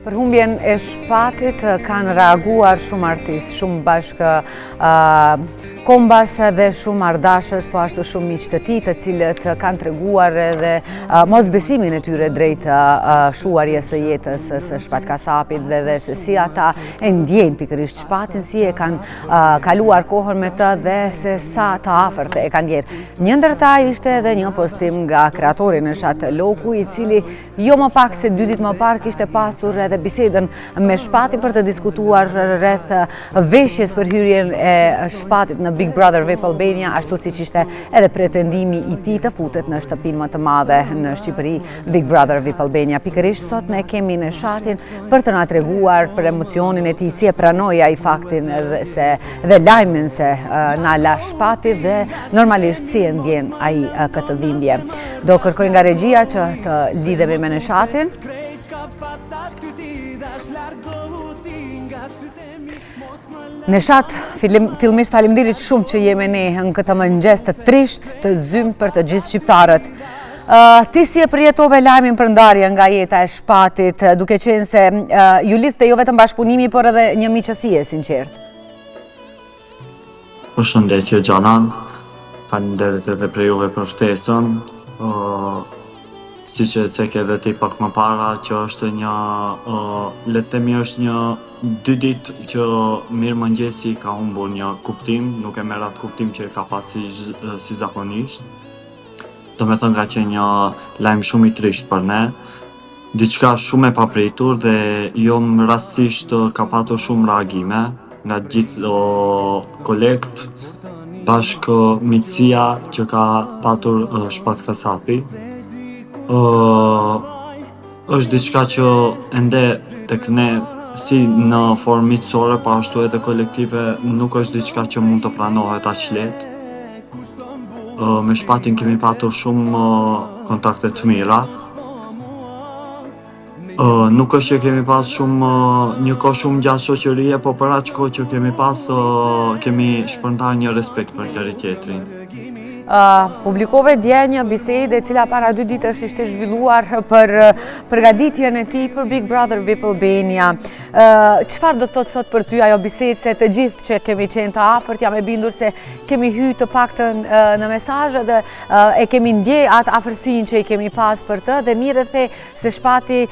Për humbjen e Shpatit kanë reaguar shumë artistë, shumë bashkë kombas dhe shumë ardashës, po ashtu shumë miq të tij, të cilët kanë treguar edhe mosbesimin e tyre drejt shuarjes së jetës së Shpat Kasapit dhe se si ata e ndjejnë pikërisht Shpatin, si e kanë kaluar kohën me të dhe se sa të afërt e kanë ndjerë. Një ndër ta ishte edhe një postim nga kreatori Neshat Loku, i cili jo më pak se 2 ditë më parë kishte pasur edhe bisedën me Shpatin për të diskutuar rreth veshjes për hyrjen e Shpatit në Big Brother VIP Albania, ashtu siç ishte edhe pretendimi i tij të futet në shtëpinë më të madhe në Shqipëri, Big Brother VIP Albania. Pikërisht sot ne kemi Neshatin për të na treguar për emocionin e tij, si e pranoi ai faktin dhe lajmin se na la Shpati dhe normalisht si e ndjen ai këtë dhimbje. Do kërkoj nga regjia që të lidhemi me Neshatin. Neshat, fillimisht faleminderit shumë që jemi ne në këtë mëngjes të trisht, të zymë për të gjithë shqiptarët. Ti si e përjetove lajmin për ndarje nga jeta e Shpatit, duke qenë se ju lidhte jo vetëm bashkëpunimi, por edhe një miqësie sinqert? Përshëndetje Gjanan, faleminderit edhe për juve për ftesën. Si që cek edhe ti pak më para, që është një, le të themi është një 2 ditë që mirëmëngjesi ka humbur një kuptim, nuk e merr atë kuptim që e ka pasi si zakonisht. Do me thënë ka qenë një lajm shumë i trisht për ne, diçka shumë e papritur dhe jo rastësisht ka patur shumë reagime nga gjithë kolekt, bashkë miqësia që ka patur Shpat Kasapi. Është diçka që ende tek ne si në formë miqësore, po ashtu edhe kolektive, nuk është diçka që mund të pranohet aq lehtë. Me Shpatin kemi patur shumë kontakte të mira. Nuk është që kemi pas një kohë shumë gjatë shoqërie, po për aq kohë që kemi pas, kemi shpërndar një respekt për njëri tjetrin. Publikove dje një bisedë e cila para 2 ditësh ishte zhvilluar për përgatitjen e tij për Big Brother VIP Albania. Çfarë do të thotë sot për ty ajo bisedë, se të gjithë që kemi qenë të afërt jam e bindur se kemi hyrë të paktën në mesazhe dhe e kemi ndjej atë afërsinë që i kemi pas për të, dhe mirë the se Shpati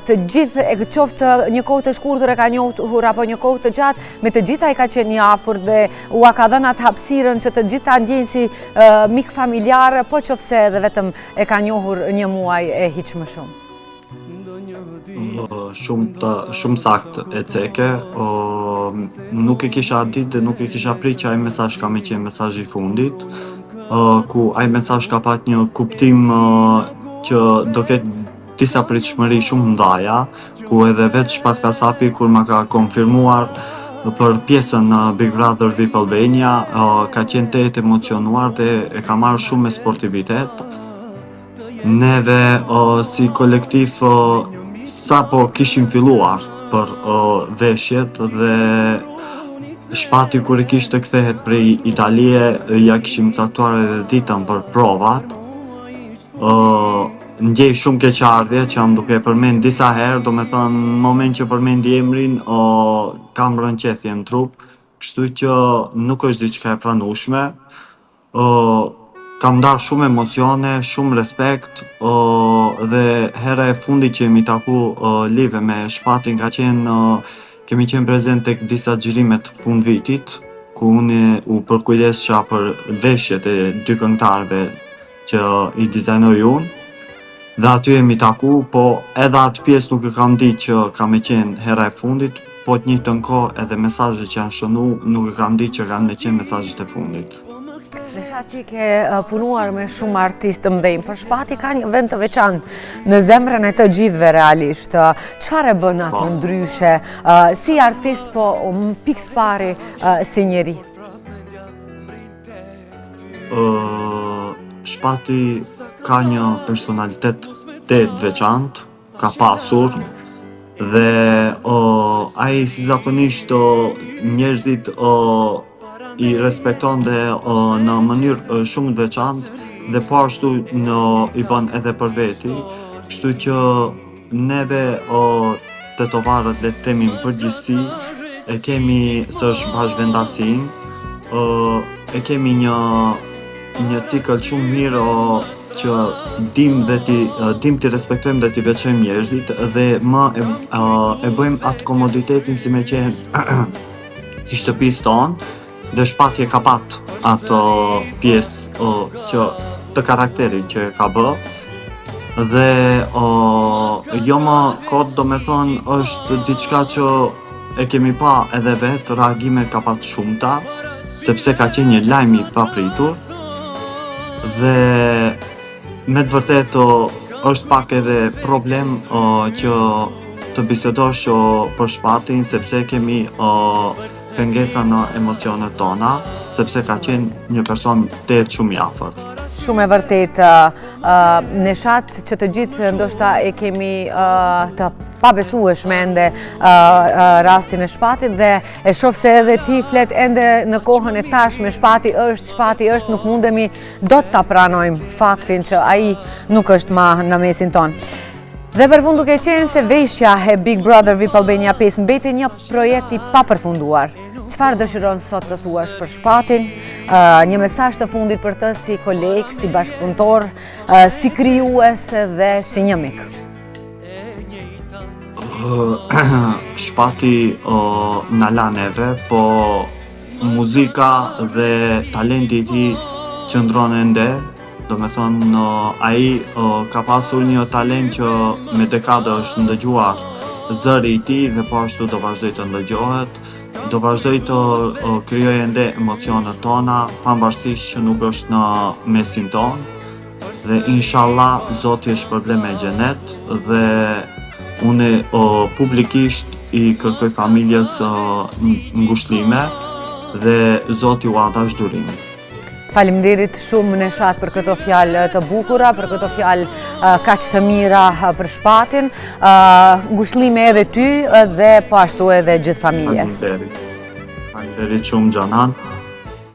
të gjithë, e qoftë një kohë të shkurtër e ka njohur apo një kohë të gjatë, me të gjitha i ka qenë një afërt dhe ua ka dhënë atë hapësirën që të gjithë ta ndjejnë si mik familjarë, po qofse edhe vetëm e ka njohur një muaj e hiq më shumë. Shumë saktë e ceke, nuk e kisha ditë dhe nuk e kisha prit që ai mesazh ka me qenë mesazhi i fundit, ku ai mesazh ka pat një kuptim që do ketë disa pritshmëri shumë ndaja, ku edhe vetë Shpat Kasapi kur ma ka konfirmuar për pjesën në Big Brother VIP Albania, ka qenë të emocionuar dhe e ka marrë shumë me sportivitet. Neve si kolektiv sa po kishim filluar për veshjet dhe Shpati kur i kishte kthehet prej Italie, ja kishim caktuar edhe ditën për provat. Ndjej shumë keqardhje që jam duke përmend disa herë, do me thënë në moment që përmendi emrin, kam rënqethje në trup, kështu që nuk është diçka e pranueshme. Kam ndarë shumë emocione, shumë respekt, dhe hera e fundit që jemi taku live me Shpatin kemi qenë prezent tek disa xhirimet fund vitit, ku unë u përkujdesja për veshjet e 2 këngëtarëve që i dizajnoj unë. Dhe aty jemi taku, po edhe atë pjesë nuk e kam ditë që ka me qenë hera e fundit, po të njëjtën kohë edhe mesazhet që janë shënu nuk e kam ditë që kanë me qenë mesazhet e fundit. Neshat, që ke punuar me shumë artistë të mëdhenj, por Shpati ka një vend të veçantë në zemrën e të gjithëve realisht. Çfarë e bën atë më ndryshe, si artist, po pikë pari si njeri? Shpati ka një personalitet të veçantë, ka pasur, dhe ai si zakonisht njerëzit i respekton dhe në mënyrë shumë të veçantë dhe po ashtu i bën edhe për veti, kështu që neve tetovarët le të themi në përgjithësi e kemi së është bashkëvendasin, e kemi një cikël shumë mirë që dim t'i respektojmë dhe t'i veçojmë njerëzit dhe më e bëjmë atë komoditetin si me qenë i shtëpisë tonë dhe shpatje ka pat ato pjesë që të karakterit që ka bë dhe jo më kot do me thonë është diçka që e kemi pa edhe vetë, reagime ka pat shumëta sepse ka qenë një lajm i papritur dhe me të vërtetë është pak edhe problem që të bisedosh për shpatin sepse kemi pengesa në emocionet tona sepse ka qenë një person shumë i afërt. Shumë e vërtet, neshat që të gjithë ndoshta e kemi të pabesueshme ende rastin e Shpatit dhe e shoh se edhe ti flet ende në kohën e tashme, Shpati është, nuk mundemi do të ta pranojmë faktin që ai nuk është më në mesin tonë. Dhe për fund duke qenë se veshja e Big Brother VIP Albania 5 mbeti një projekt i papërfunduar. Çfarë dëshiron sot të thuash për Shpatin? Një mesazh të fundit për të si koleg, si bashkëpunëtor, si krijues dhe si një mik. Shpati na la neve, po muzika dhe talenti i tij qëndron ende. Do me thonë, ai ka pasur një talent që me dekada është ndëgjuar zëri i tij dhe po ashtu do vazhdoj të ndëgjohet. Do vazhdoj të krijoj ende emocionet tona, pavarësisht që nuk është në mesin tonë. Dhe inshallah Zoti e shpërblet me xhenet dhe unë publikisht i kërkoj familjes ngushëllime dhe Zoti u adhash durimin. Faleminderit shumë Neshat për këto fjalë të bukura, për këto fjalë kaq të mira për Shpatin. Ngushëllime edhe ty dhe po ashtu edhe gjithë familjes. Faleminderit shumë Xhanan.